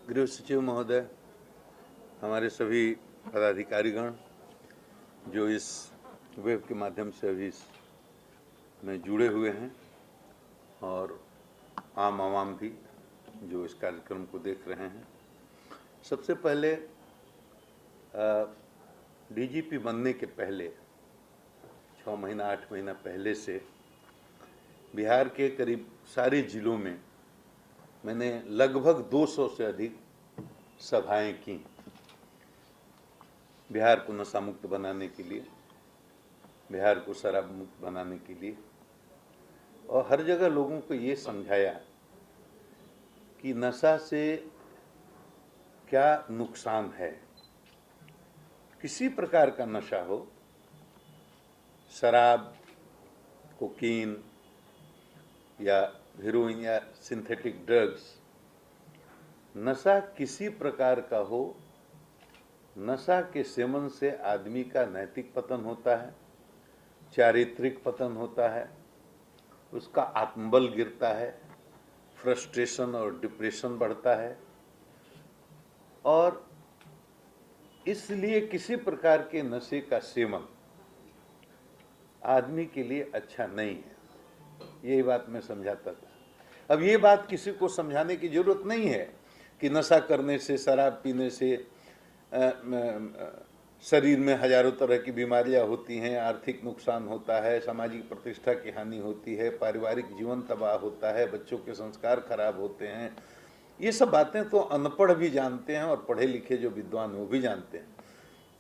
गृह सचिव महोदय, हमारे सभी पदाधिकारीगण जो इस वेब के माध्यम से अभी में जुड़े हुए हैं और आम आवाम भी जो इस कार्यक्रम को देख रहे हैं। सबसे पहले डीजीपी बनने के पहले 6 महीना 8 महीना पहले से बिहार के करीब सारे जिलों में मैंने लगभग 200 से अधिक सभाएं की, बिहार को नशा मुक्त बनाने के लिए, बिहार को शराब मुक्त बनाने के लिए, और हर जगह लोगों को ये समझाया कि नशा से क्या नुकसान है। किसी प्रकार का नशा हो, शराब, कोकीन या हेरोइन या सिंथेटिक ड्रग्स, नशा किसी प्रकार का हो, नशा के सेवन से आदमी का नैतिक पतन होता है, चारित्रिक पतन होता है, उसका आत्मबल गिरता है, फ्रस्ट्रेशन और डिप्रेशन बढ़ता है, और इसलिए किसी प्रकार के नशे का सेवन आदमी के लिए अच्छा नहीं है। यही बात मैं समझाता था। अब ये बात किसी को समझाने की जरूरत नहीं है कि नशा करने से, शराब पीने से शरीर में हजारों तरह की बीमारियां होती हैं, आर्थिक नुकसान होता है, सामाजिक प्रतिष्ठा की हानि होती है, पारिवारिक जीवन तबाह होता है, बच्चों के संस्कार खराब होते हैं। ये सब बातें तो अनपढ़ भी जानते हैं और पढ़े लिखे जो विद्वान वो भी जानते हैं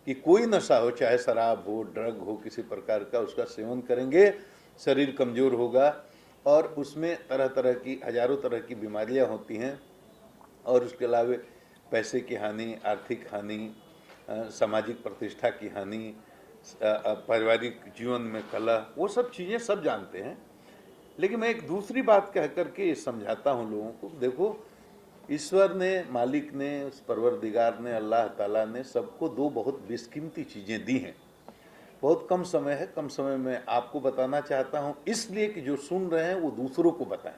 कि कोई नशा हो, चाहे शराब हो, ड्रग हो, किसी प्रकार का, उसका सेवन करेंगे शरीर कमजोर होगा और उसमें तरह तरह की, हजारों तरह की बीमारियां होती हैं, और उसके अलावा पैसे की हानि, आर्थिक हानि, सामाजिक प्रतिष्ठा की हानि, पारिवारिक जीवन में कलह, वो सब चीज़ें सब जानते हैं। लेकिन मैं एक दूसरी बात कह करके समझाता हूँ लोगों को। देखो, ईश्वर ने, मालिक ने, उस परवरदिगार ने, अल्लाह ताला ने सबको दो बहुत बेशकीमती चीज़ें दी हैं। बहुत कम समय है, कम समय में आपको बताना चाहता हूँ, इसलिए कि जो सुन रहे हैं वो दूसरों को बताएं।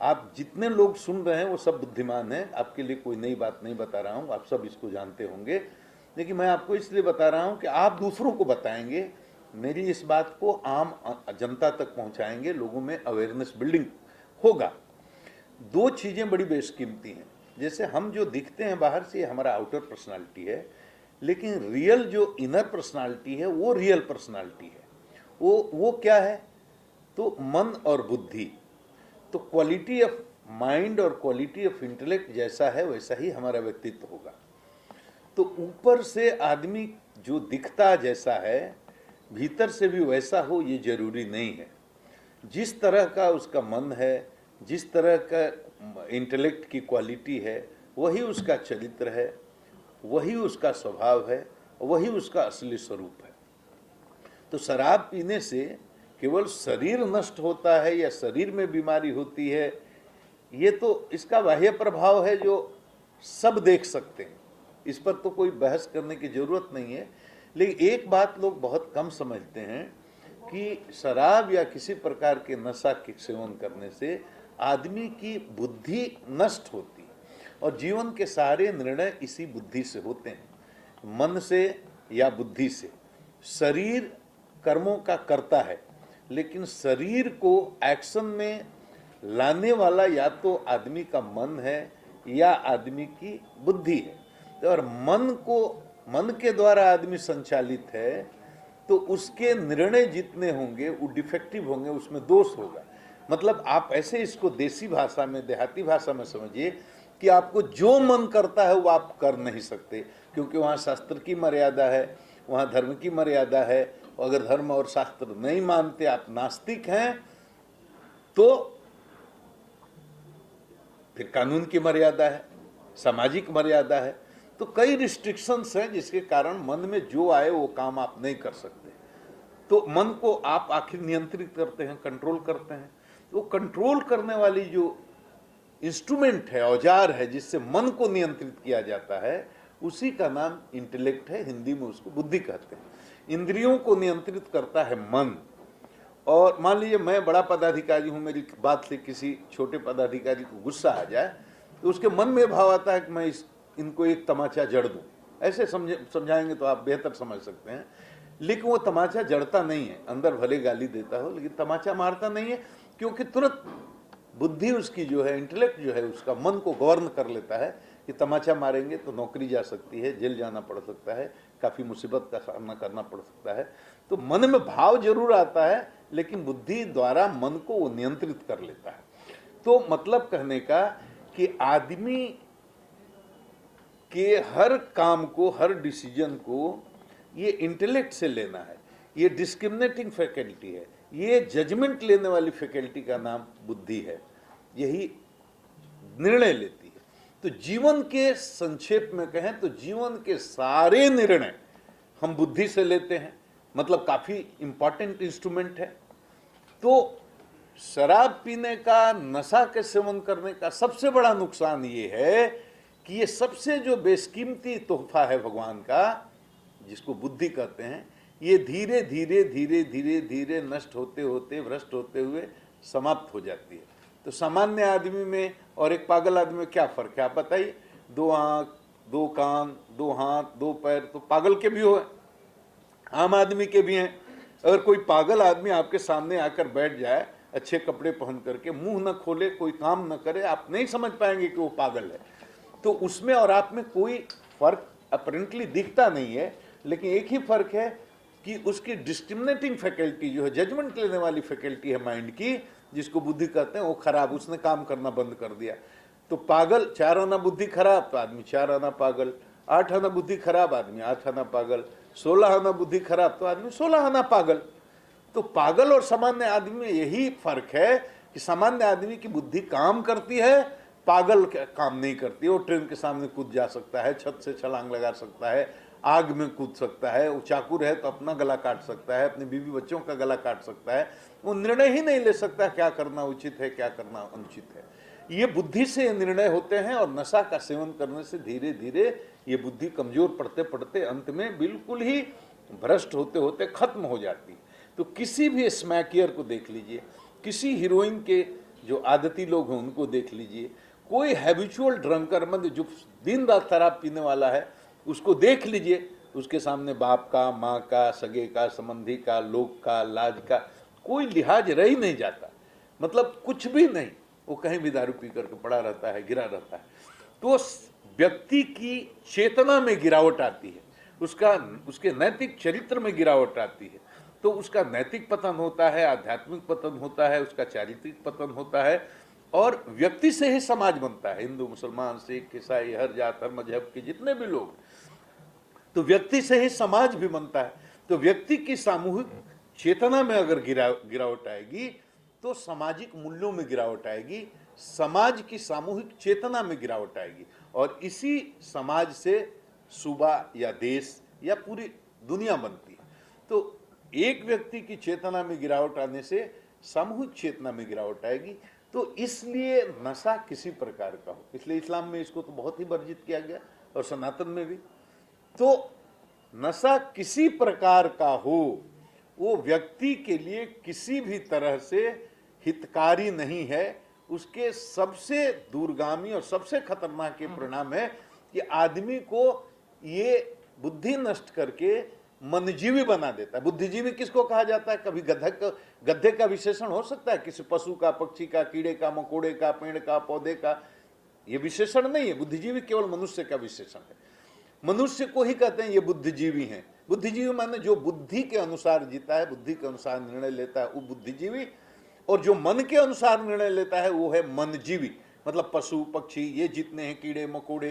आप जितने लोग सुन रहे हैं वो सब बुद्धिमान हैं, आपके लिए कोई नई बात नहीं बता रहा हूँ, आप सब इसको जानते होंगे, लेकिन मैं आपको इसलिए बता रहा हूँ कि आप दूसरों को बताएंगे, मेरी इस बात को आम जनता तक पहुँचाएंगे, लोगों में अवेयरनेस बिल्डिंग होगा। दो चीज़ें बड़ी बेशकीमती हैं। जैसे हम जो दिखते हैं बाहर से, हमारा आउटर पर्सनालिटी है, लेकिन रियल जो इनर पर्सनालिटी है वो रियल पर्सनालिटी है। वो क्या है? तो मन और बुद्धि। तो क्वालिटी ऑफ माइंड और क्वालिटी ऑफ इंटेलेक्ट जैसा है वैसा ही हमारा व्यक्तित्व होगा। तो ऊपर से आदमी जो दिखता जैसा है, भीतर से भी वैसा हो ये जरूरी नहीं है। जिस तरह का उसका मन है, जिस तरह का इंटेलेक्ट की क्वालिटी है, वही उसका चरित्र है, वही उसका स्वभाव है, वही उसका असली स्वरूप है। तो शराब पीने से केवल शरीर नष्ट होता है या शरीर में बीमारी होती है, ये तो इसका बाह्य प्रभाव है जो सब देख सकते हैं, इस पर तो कोई बहस करने की जरूरत नहीं है। लेकिन एक बात लोग बहुत कम समझते हैं कि शराब या किसी प्रकार के नशा के सेवन करने से आदमी की बुद्धि नष्ट होती है, और जीवन के सारे निर्णय इसी बुद्धि से होते हैं, मन से या बुद्धि से। शरीर कर्मों का करता है, लेकिन शरीर को एक्शन में लाने वाला या तो आदमी का मन है या आदमी की बुद्धि है। और मन के द्वारा आदमी संचालित है, तो उसके निर्णय जितने होंगे वो डिफेक्टिव होंगे, उसमें दोष होगा। मतलब आप ऐसे इसको देसी भाषा में, देहाती भाषा में समझिए कि आपको जो मन करता है वो आप कर नहीं सकते, क्योंकि वहाँ शास्त्र की मर्यादा है, वहाँ धर्म की मर्यादा है। अगर धर्म और शास्त्र नहीं मानते, आप नास्तिक हैं, तो फिर कानून की मर्यादा है, सामाजिक मर्यादा है। तो कई रिस्ट्रिक्शंस हैं जिसके कारण मन में जो आए वो काम आप नहीं कर सकते। तो मन को आप आखिर नियंत्रित करते हैं, कंट्रोल करते हैं। तो कंट्रोल करने वाली जो इंस्ट्रूमेंट है, औजार है, जिससे मन को नियंत्रित किया जाता है, उसी का नाम इंटेलेक्ट है। हिंदी में उसको बुद्धि कहते हैं। इंद्रियों को नियंत्रित करता है मन। और मान लीजिए मैं बड़ा पदाधिकारी हूँ, मेरी बात से किसी छोटे पदाधिकारी को गुस्सा आ जाए, तो उसके मन में भाव आता है कि मैं इनको एक तमाचा जड़ दूं। ऐसे समझाएंगे तो आप बेहतर समझ सकते हैं। लेकिन वो तमाचा जड़ता नहीं है, अंदर भले गाली देता हो लेकिन तमाचा मारता नहीं है, क्योंकि तुरंत बुद्धि उसकी जो है, इंटेलेक्ट जो है उसका, मन को गवर्न कर लेता है कि तमाचा मारेंगे तो नौकरी जा सकती है, जेल जाना पड़ सकता है, काफ़ी मुसीबत का सामना करना पड़ सकता है। तो मन में भाव जरूर आता है लेकिन बुद्धि द्वारा मन को वो नियंत्रित कर लेता है। तो मतलब कहने का कि आदमी के हर काम को, हर डिसीजन को ये इंटेलेक्ट से लेना है, ये डिस्क्रिमिनेटिंग फैकल्टी है, ये जजमेंट लेने वाली फैकल्टी का नाम बुद्धि है, यही निर्णय लेती है। तो जीवन के संक्षेप में कहें तो जीवन के सारे निर्णय हम बुद्धि से लेते हैं, मतलब काफी इंपॉर्टेंट इंस्ट्रूमेंट है। तो शराब पीने का, नशा के सेवन करने का सबसे बड़ा नुकसान ये है कि ये सबसे जो बेशकीमती तोहफा है भगवान का, जिसको बुद्धि कहते हैं, ये धीरे धीरे धीरे धीरे धीरे नष्ट होते होते, भ्रष्ट होते हुए समाप्त हो जाती है। तो सामान्य आदमी में और एक पागल आदमी में क्या फर्क है आप बताइए? 2 आंख, 2 कान, 2 हाथ, 2 पैर तो पागल के भी हो, आम आदमी के भी हैं। अगर कोई पागल आदमी आपके सामने आकर बैठ जाए अच्छे कपड़े पहन करके, मुंह न खोले, कोई काम न करे, आप नहीं समझ पाएंगे कि वो पागल है। तो उसमें और आप में कोई फर्क अपरेंटली दिखता नहीं है, लेकिन एक ही फर्क है कि उसकी डिस्क्रिमिनेटिंग फैकल्टी जो है, जजमेंट लेने वाली फैकल्टी है माइंड की, जिसको बुद्धि कहते हैं, वो खराब, उसने काम करना बंद कर दिया। तो पागल, 4 आना बुद्धि खराब तो आदमी 4 आना पागल, 8 आना बुद्धि खराब आदमी 8 आना पागल, 16 आना बुद्धि खराब तो आदमी 16 आना पागल। तो पागल और सामान्य आदमी में यही फर्क है कि सामान्य आदमी की बुद्धि काम करती है, पागल काम नहीं करती। वो ट्रेन के सामने कूद जा सकता है, छत से छलांग लगा सकता है, आग में कूद सकता है, वो चाकू है तो अपना गला काट सकता है, अपनी बीवी बच्चों का गला काट सकता है। वो निर्णय ही नहीं ले सकता क्या करना उचित है, क्या करना अनुचित है। ये बुद्धि से निर्णय होते हैं और नशा का सेवन करने से धीरे धीरे ये बुद्धि कमजोर पड़ते पड़ते अंत में बिल्कुल ही भ्रष्ट होते होते खत्म हो जाती है। तो किसी भी स्मैकियर को देख लीजिए, किसी हीरोइन के जो आदती लोग हैं उनको देख लीजिए, कोई हैबिचुअल ड्रंकर, मतलब जो दिन रात शराब पीने वाला है, उसको देख लीजिए, उसके सामने बाप का, माँ का, सगे का, संबंधी का, लोक का, लाज का कोई लिहाज रह ही नहीं जाता, मतलब कुछ भी नहीं। वो कहीं भी दारू पी करके पड़ा रहता है, गिरा रहता है। तो व्यक्ति की चेतना में गिरावट आती है, उसके नैतिक चरित्र में गिरावट आती है, तो उसका नैतिक पतन होता है, आध्यात्मिक पतन होता है, उसका चारित्रिक पतन होता है, और व्यक्ति से ही समाज बनता है। हिंदू, मुसलमान, सिख, ईसाई, हर जात, हर मजहब के जितने भी लोग, तो व्यक्ति से ही समाज भी बनता है। तो व्यक्ति की सामूहिक चेतना में अगर गिरावट आएगी तो सामाजिक मूल्यों में गिरावट आएगी, समाज की सामूहिक चेतना में गिरावट आएगी, और इसी समाज से सूबा या देश या पूरी दुनिया बनती है। तो एक व्यक्ति की चेतना में गिरावट आने से सामूहिक चेतना में गिरावट आएगी। तो इसलिए नशा किसी प्रकार का हो, इसलिए इस्लाम में इसको तो बहुत ही वर्जित किया गया और सनातन में भी। तो नशा किसी प्रकार का हो, वो व्यक्ति के लिए किसी भी तरह से हितकारी नहीं है। उसके सबसे दूरगामी और सबसे खतरनाक के परिणाम है कि आदमी को ये बुद्धि नष्ट करके मनजीवी बना देता है। बुद्धिजीवी किसको कहा जाता है? कभी गधे का विशेषण हो सकता है किसी पशु का, पक्षी का, कीड़े का, मकोड़े का, पेड़ का, पौधे का, ये विशेषण नहीं है। बुद्धिजीवी केवल मनुष्य का विशेषण है। मनुष्य को ही कहते हैं ये बुद्धिजीवी हैं। बुद्धिजीवी माने जो बुद्धि के अनुसार जीता है, बुद्धि के अनुसार निर्णय लेता है, वो बुद्धिजीवी। और जो मन के अनुसार निर्णय लेता है वो है मनजीवी, मतलब पशु पक्षी ये जितने हैं, कीड़े मकोड़े,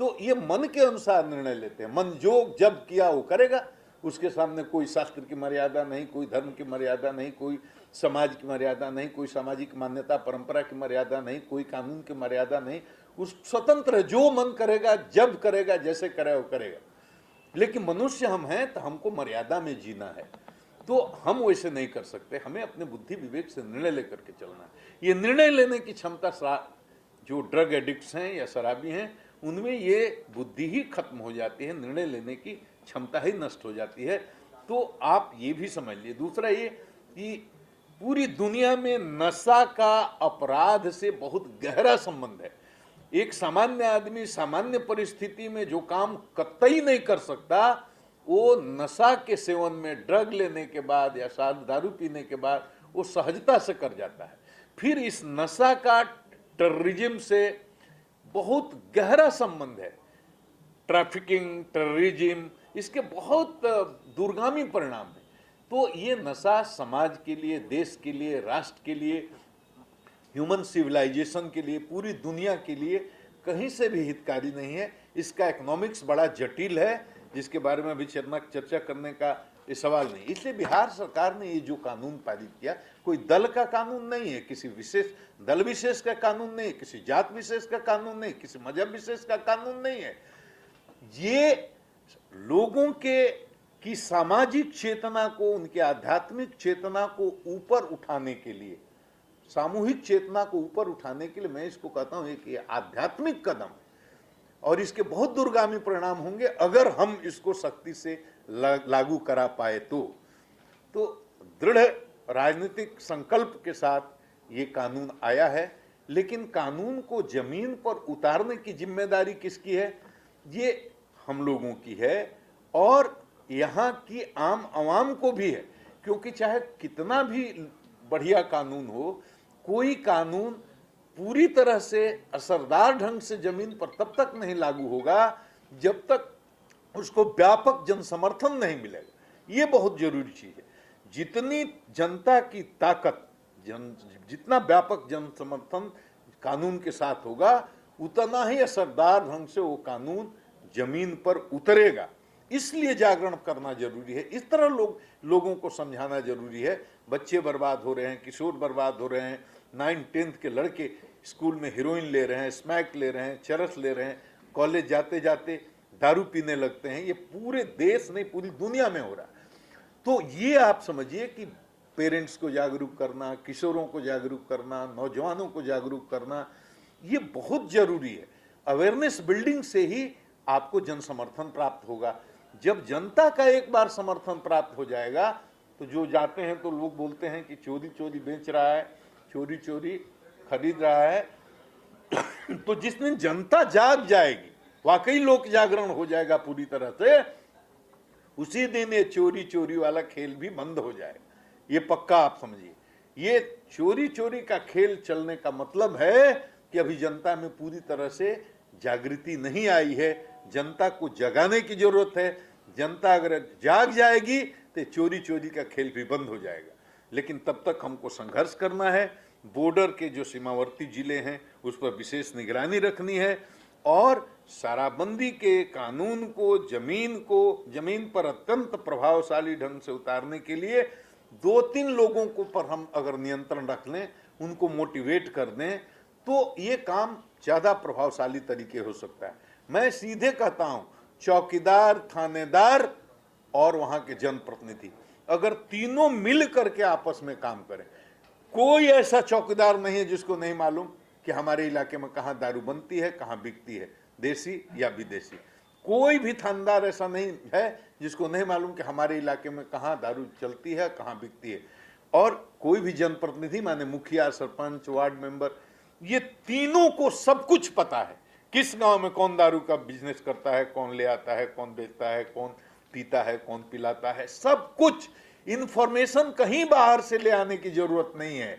तो ये मन के अनुसार निर्णय लेते हैं। मन जो जब किया वो करेगा, उसके सामने कोई शास्त्र की मर्यादा नहीं, कोई धर्म की मर्यादा नहीं, कोई समाज की मर्यादा नहीं, कोई सामाजिक मान्यता परंपरा की मर्यादा नहीं, कोई कानून की मर्यादा नहीं। उस स्वतंत्र जो मन करेगा, जब करेगा, जैसे करे वो करेगा। लेकिन मनुष्य हम हैं तो हमको मर्यादा में जीना है, तो हम वैसे नहीं कर सकते। हमें अपने बुद्धि विवेक से निर्णय लेकर के चलना है। ये निर्णय लेने की क्षमता जो ड्रग एडिक्ट्स हैं या शराबी हैं, उनमें ये बुद्धि ही खत्म हो जाती है, निर्णय लेने की क्षमता ही नष्ट हो जाती है। तो आप ये भी समझ लिए। दूसरा ये कि पूरी दुनिया में नशा का अपराध से बहुत गहरा संबंध है। एक सामान्य आदमी सामान्य परिस्थिति में जो काम कतई नहीं कर सकता, वो नशा के सेवन में, ड्रग लेने के बाद या शायद दारू पीने के बाद वो सहजता से कर जाता है। फिर इस नशा का टेररिज्म से बहुत गहरा संबंध है। ट्रैफिकिंग, टेररिज्म, इसके बहुत दूरगामी परिणाम हैं। तो ये नशा समाज के लिए, देश के लिए, राष्ट्र के लिए, ह्यूमन सिविलाइजेशन के लिए, पूरी दुनिया के लिए कहीं से भी हितकारी नहीं है। इसका इकोनॉमिक्स बड़ा जटिल है, जिसके बारे में अभी चर्चा करने का ये सवाल नहीं। इसलिए बिहार सरकार ने ये जो कानून पारित किया, कोई दल का कानून नहीं है, किसी विशेष दल विशेष का कानून नहीं, किसी जात विशेष का कानून नहीं, किसी मजहब विशेष का कानून नहीं है। ये लोगों की सामाजिक चेतना को, उनके आध्यात्मिक चेतना को ऊपर उठाने के लिए, सामूहिक चेतना को ऊपर उठाने के लिए मैं इसको कहता हूं एक आध्यात्मिक कदम, और इसके बहुत दूरगामी परिणाम होंगे अगर हम इसको सख्ती से लागू करा पाए तो दृढ़ राजनीतिक संकल्प के साथ ये कानून आया है। लेकिन कानून को जमीन पर उतारने की जिम्मेदारी किसकी है? ये हम लोगों की है और यहाँ की आम आवाम को भी है, क्योंकि चाहे कितना भी बढ़िया कानून हो, कोई कानून पूरी तरह से असरदार ढंग से जमीन पर तब तक नहीं लागू होगा जब तक उसको व्यापक जन समर्थन नहीं मिलेगा। ये बहुत जरूरी चीज है। जितनी जनता की ताकत, जितना व्यापक जन समर्थन कानून के साथ होगा, उतना ही असरदार ढंग से वो कानून जमीन पर उतरेगा। इसलिए जागरण करना जरूरी है। इस तरह लोगों को समझाना जरूरी है। बच्चे बर्बाद हो रहे हैं, किशोर बर्बाद हो रहे हैं, 9th-10th के लड़के स्कूल में हीरोइन ले रहे हैं, स्मैक ले रहे हैं, चरस ले रहे हैं, कॉलेज जाते जाते दारू पीने लगते हैं। ये पूरे देश नहीं, पूरी दुनिया में हो रहा है। तो ये आप समझिए कि पेरेंट्स को जागरूक करना, किशोरों को जागरूक करना, नौजवानों को जागरूक करना, ये बहुत जरूरी है। अवेयरनेस बिल्डिंग से ही आपको जन समर्थन प्राप्त होगा। जब जनता का एक बार समर्थन प्राप्त हो जाएगा तो जो जाते हैं तो लोग बोलते हैं कि चोरी चोरी बेच रहा है, चोरी चोरी खरीद रहा है। तो जिस दिन जनता जाग जाएगी, वाकई लोक जागरण हो जाएगा पूरी तरह से, उसी दिन ये चोरी चोरी वाला खेल भी बंद हो जाएगा। ये पक्का आप समझिए। ये चोरी चोरी का खेल चलने का मतलब है कि अभी जनता में पूरी तरह से जागृति नहीं आई है। जनता को जगाने की जरूरत है। जनता अगर जाग जाएगी तो चोरी चोरी का खेल भी बंद हो जाएगा। लेकिन तब तक हमको संघर्ष करना है। बॉर्डर के जो सीमावर्ती जिले हैं उस पर विशेष निगरानी रखनी है और शराबबंदी के कानून को जमीन पर अत्यंत प्रभावशाली ढंग से उतारने के लिए 2-3 लोगों को पर हम अगर नियंत्रण रख लें, उनको मोटिवेट कर दें, तो ये काम ज्यादा प्रभावशाली तरीके हो सकता है। मैं सीधे कहता हूं, चौकीदार, थानेदार और वहां के जनप्रतिनिधि अगर तीनों मिल करके आपस में काम करें, कोई ऐसा चौकीदार नहीं है जिसको नहीं मालूम कि हमारे इलाके में कहाँ दारू बनती है, कहाँ बिकती है, देसी या विदेशी। कोई भी थानेदार ऐसा नहीं है जिसको नहीं मालूम कि हमारे इलाके में कहाँ दारू चलती है, कहाँ बिकती है। और कोई भी जनप्रतिनिधि, माने मुखिया, सरपंच, वार्ड मेंबर, ये तीनों को सब कुछ पता है। किस गांव में कौन दारू का बिजनेस करता है, कौन ले आता है, कौन बेचता है, कौन पीता है, कौन पिलाता है, सब कुछ इंफॉर्मेशन कहीं बाहर से ले आने की जरूरत नहीं है।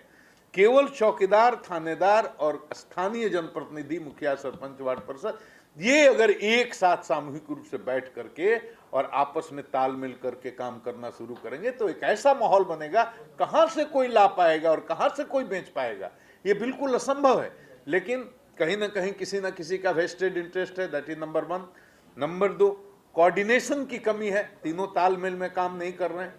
केवल चौकीदार, थानेदार और स्थानीय जनप्रतिनिधि, मुखिया, सरपंच, वार्ड पार्षद, ये अगर एक साथ सामूहिक रूप से बैठ करके और आपस में तालमेल करके काम करना शुरू करेंगे तो एक ऐसा माहौल बनेगा, कहां से कोई ला पाएगा और कहां से कोई बेच पाएगा, ये बिल्कुल असंभव है। लेकिन कहीं ना कहीं किसी ना किसी का वेस्टेड इंटरेस्ट है, that is number 1। Number 2, coordination की कमी है, तीनों तालमेल में काम नहीं कर रहे हैं,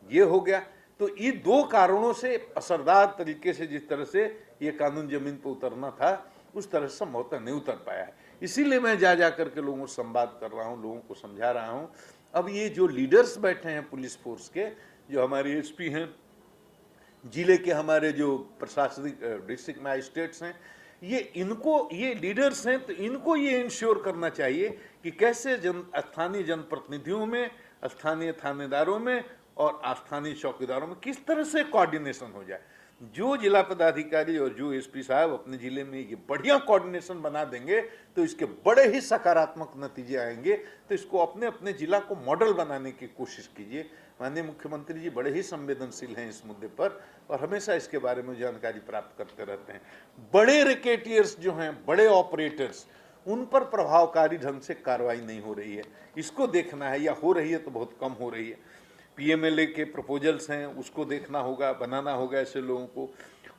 ये हो गया। तो ये 2 कारणों से असरदार तरीके से जिस तरह से ये कानून जमीन पर उतरना था, उस तरह से संभवतः नहीं उतर पाया है। इसीलिए मैं जा करके लोगों से संवाद कर रहा हूँ, लोगों को समझा रहा हूँ। अब ये जो लीडर्स बैठे हैं पुलिस फोर्स के, जो हमारे एसपी हैं, जिले के हमारे जो प्रशासनिक डिस्ट्रिक्ट मैजिस्ट्रेट्स हैं, ये लीडर्स हैं, तो इनको ये इंश्योर करना चाहिए कि कैसे स्थानीय जनप्रतिनिधियों में, स्थानीय थानेदारों में और स्थानीय चौकीदारों में किस तरह से कोऑर्डिनेशन हो जाए। जो जिला पदाधिकारी और जो एसपी साहब अपने जिले में ये बढ़िया कोऑर्डिनेशन बना देंगे तो इसके बड़े ही सकारात्मक नतीजे आएंगे। तो इसको अपने अपने जिला को मॉडल बनाने की कोशिश कीजिए। माननीय मुख्यमंत्री जी बड़े ही संवेदनशील हैं इस मुद्दे पर और हमेशा इसके बारे में जानकारी प्राप्त करते रहते हैं। बड़े रिकेटियर्स जो हैं, बड़े ऑपरेटर्स, उन पर प्रभावकारी ढंग से कार्रवाई नहीं हो रही है, इसको देखना है, या हो रही है तो बहुत कम हो रही है। पीएमएलए के प्रपोजल्स हैं, उसको देखना होगा, बनाना होगा ऐसे लोगों को।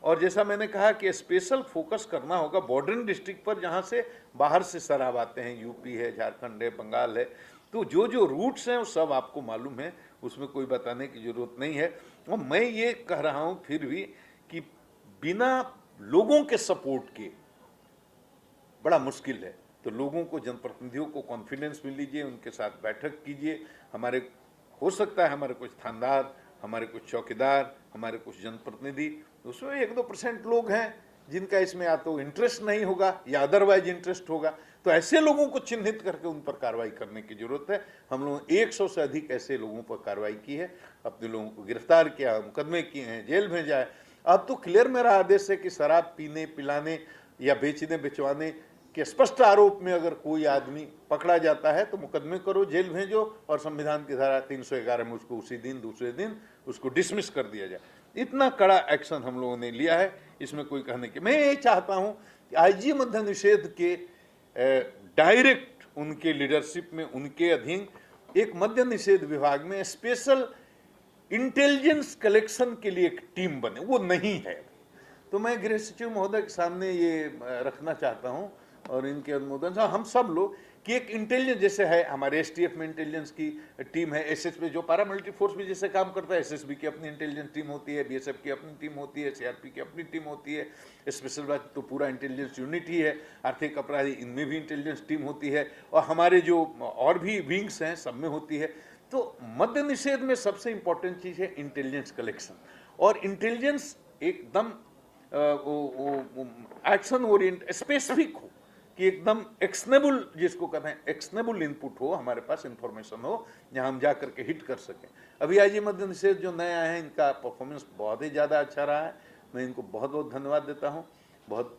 और जैसा मैंने कहा कि स्पेशल फोकस करना होगा बॉर्डरिंग डिस्ट्रिक्ट पर, जहाँ से बाहर से शराब आते हैं, यूपी है, झारखंड है, बंगाल है। तो जो जो रूट्स हैं वो सब आपको मालूम है, उसमें कोई बताने की जरूरत नहीं है। और मैं ये कह रहा हूँ फिर भी कि बिना लोगों के सपोर्ट के बड़ा मुश्किल है। तो लोगों को, जनप्रतिनिधियों को कॉन्फिडेंस में लीजिए, उनके साथ बैठक कीजिए। हमारे हो सकता है हमारे कुछ थानेदार, हमारे कुछ चौकीदार, हमारे कुछ जनप्रतिनिधि, उसमें 1-2% लोग हैं जिनका इसमें या तो इंटरेस्ट नहीं होगा या अदरवाइज इंटरेस्ट होगा। तो ऐसे लोगों को चिन्हित करके उन पर कार्रवाई करने की जरूरत है। हम लोगों ने 100 से अधिक ऐसे लोगों पर कार्रवाई की है, अपने लोगों को गिरफ्तार किया, मुकदमे किए हैं, जेल भेजा है। अब तो क्लियर मेरा आदेश है कि शराब पीने, पिलाने या बेचने, बिचवाने के स्पष्ट आरोप में अगर कोई आदमी पकड़ा जाता है तो मुकदमे करो, जेल भेजो और संविधान की धारा 311 में उसको उसी दिन, दूसरे दिन उसको डिसमिस कर दिया जाए। इतना कड़ा एक्शन हम लोगों ने लिया है, इसमें कोई कहने की। मैं ये चाहता हूं कि आईजी मद्य निषेध के डायरेक्ट उनके लीडरशिप में, उनके अधीन एक मद्य निषेध विभाग में स्पेशल इंटेलिजेंस कलेक्शन के लिए एक टीम बने। वो नहीं है, तो मैं गृह सचिव महोदय के सामने ये रखना चाहता हूं और इनके अनुमोदन से हम सब लोग कि एक इंटेलिजेंस, जैसे है हमारे एसटीएफ में इंटेलिजेंस की टीम है, एसएसबी जो पैरामिलिट्री फोर्स भी जैसे काम करता है, एसएसबी की अपनी इंटेलिजेंस टीम होती है, बीएसएफ की अपनी टीम होती है, सीआरपी की अपनी टीम होती है, स्पेशल ब्रांच तो पूरा इंटेलिजेंस यूनिट ही है, आर्थिक अपराधी इनमें भी इंटेलिजेंस टीम होती है, और हमारे जो और भी विंग्स हैं सब में होती है। तो मद्य निषेध में सबसे इंपॉर्टेंट चीज है इंटेलिजेंस कलेक्शन, और इंटेलिजेंस एकदम एक्शन ओरिएंट स्पेसिफिक हो, कि एकदम एक्शनेबल, जिसको कहते हैं एक्शनेबल इनपुट हो, हमारे पास इंफॉर्मेशन हो जहां हम जा करके हिट कर सकें। अभी आईजी मद्य निषेध जो नए आए हैं, इनका परफॉर्मेंस बहुत ही ज़्यादा अच्छा रहा है, मैं इनको बहुत बहुत धन्यवाद देता हूं। बहुत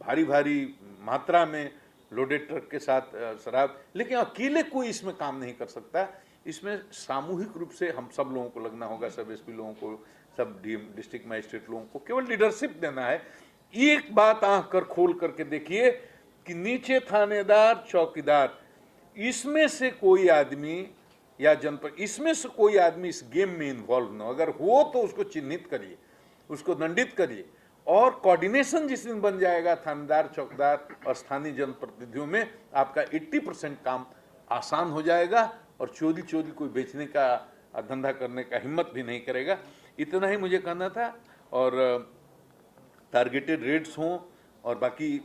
भारी भारी मात्रा में लोडेड ट्रक के साथ शराब, लेकिन अकेले कोई इसमें काम नहीं कर सकता, इसमें सामूहिक रूप से हम सब लोगों को लगना होगा, सब एसपी लोगों को, सब डिस्ट्रिक्ट मजिस्ट्रेट लोगों को केवल लीडरशिप देना है। एक बात आंख कर खोल करके देखिए कि नीचे थानेदार, चौकीदार, इसमें से कोई आदमी या जनपद, इसमें से कोई आदमी इस गेम में इन्वॉल्व न, अगर हो तो उसको चिन्हित करिए, उसको दंडित करिए। और कोऑर्डिनेशन जिस दिन बन जाएगा थानेदार, चौकीदार और स्थानीय जनप्रतिनिधियों में, आपका 80% काम आसान हो जाएगा और चोरी कोई बेचने का धंधा करने का हिम्मत भी नहीं करेगा। इतना ही मुझे कहना था। और टारगेटेड रेड्स हों, और बाकी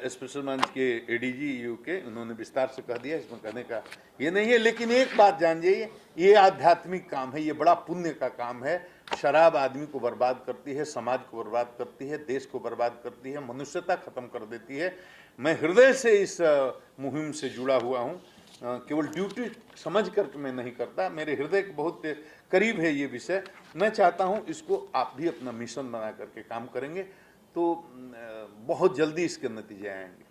स्पेशल ब्रांच के एडीजी यूके उन्होंने विस्तार से कह दिया, इसमें कहने का ये नहीं है। लेकिन एक बात जान जाइए, ये आध्यात्मिक काम है, ये बड़ा पुण्य का काम है। शराब आदमी को बर्बाद करती है, समाज को बर्बाद करती है, देश को बर्बाद करती है, मनुष्यता खत्म कर देती है। मैं हृदय से इस मुहिम से जुड़ा हुआ हूँ, केवल ड्यूटी समझ कर मैं नहीं करता, मेरे हृदय के बहुत करीब है ये विषय। मैं चाहता हूँ इसको आप भी अपना मिशन बना करके काम करेंगे तो बहुत जल्दी इसके नतीजे आएंगे।